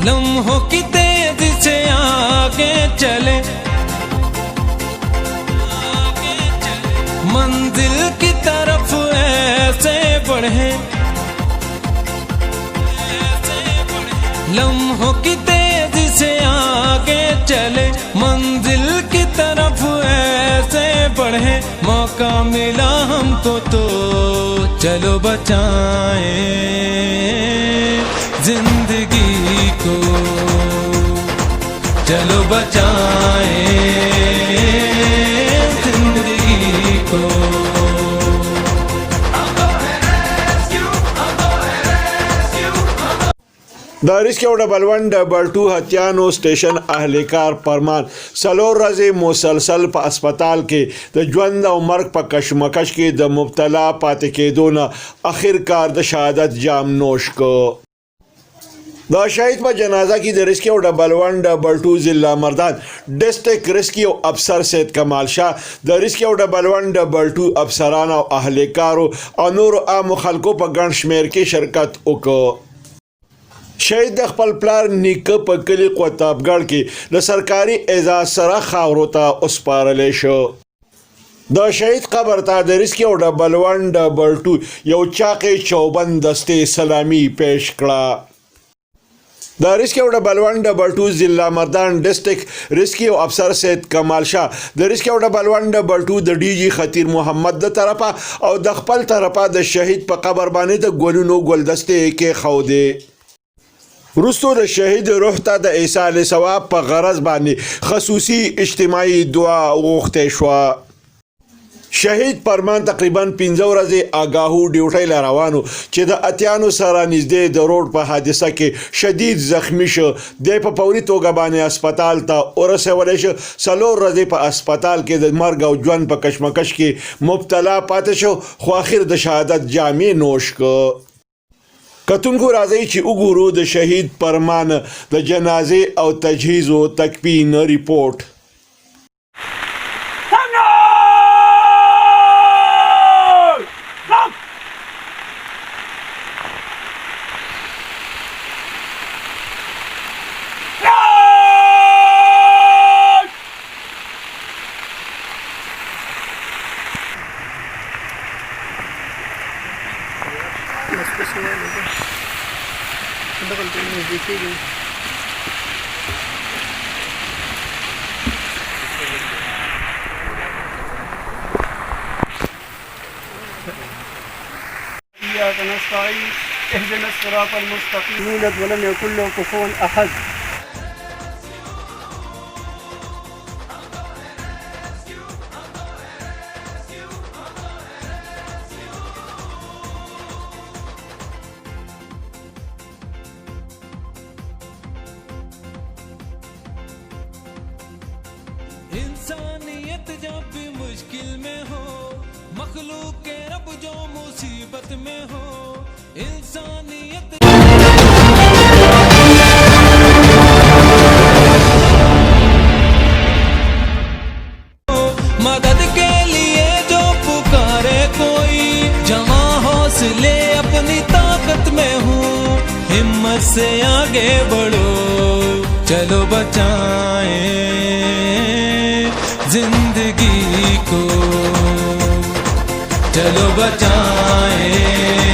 लम्हों की तेज से आगे चले, मंजिल की तरफ ऐसे बढ़े, लम्हों की तेज से आगे चले, मंजिल की तरफ ऐसे बढ़े। मौका मिला हमको तो चलो बचाएं जिंदगी को, चलो बचाएं जिंदगी को। दारिस्क्याव डबल 1 डबल 2 हत्यानो स्टेशन अहलकार परमान सलोर रजे मुसलसल प अस्पताल के द ژوند او مرګ په کشمکش کې د مبتلا پاتې کېدو نه اخرکار د شهادت جام نوش کو. دا شهید په جنازه کې د ریسکیو ډبل 1 ډبل 2 ضلع مردان ډسټرکټ ریسکیو افسر سید کمال شاه، د ریسکیو ډبل 1 ډبل 2 افسران او اهلکارو او نور عام خلکو په ګڼ شمیر کې شرکت وکړ. شهید د خپل پلار نیکه په کلی قطبګړ کې د سرکاري اعزاز سره خاورو ته وسپارل شو. د شهید قبر ته د ریسکیو ډبل 1 ډبل 2 یو چاقې چوبند دستې سلامي پیش کړه. د ریسکیو ډبل 1 ډبل 2 ضلع مردان ډسټرکټ ریسکیو افسر سید کمال شاه، د ریسکیو ډبل 1 ډبل 2 د ډي جی خطیر محمد د طرفه او د خپل طرفه د شهید په قبر باندې د ګلونو ګلدستې کې خوده. وروسته د شهید روح ته د ایصال ثواب په غرض باندې خصوصي اجتماعي دعا وغوښتل شوه. شهید پرمان تقریبا 15 ورځې آگاهو ډیوټي لروانو چې د اتیانو سره نږدې د روډ په حادثه کې شدید زخمی شو. د په فوري توګه باندې هسپتال ته ورسول شو. سلور ورځې په هسپتال کې د مرګ او ژوند په کشمکش کې مبتلا پاتې شو، خو اخر د شهادت جامې نوش کو. کتونکو راځي چې وګورو د شهید پرمان د جنازې او تجهیز او تکفین ریپورت. إياك نستعين اهدنا الصراط المستقيم ولد ولم يكن له كفوا أحد. इंसानियत जब भी मुश्किल में हो, मखलूक के रब जो मुसीबत में हो, इंसानियत मदद के लिए जो पुकारे कोई, जमा हौसले अपनी ताकत में हूँ, हिम्मत से आगे बढ़ो चलो बचाएं जिंदगी को, चलो बचाएं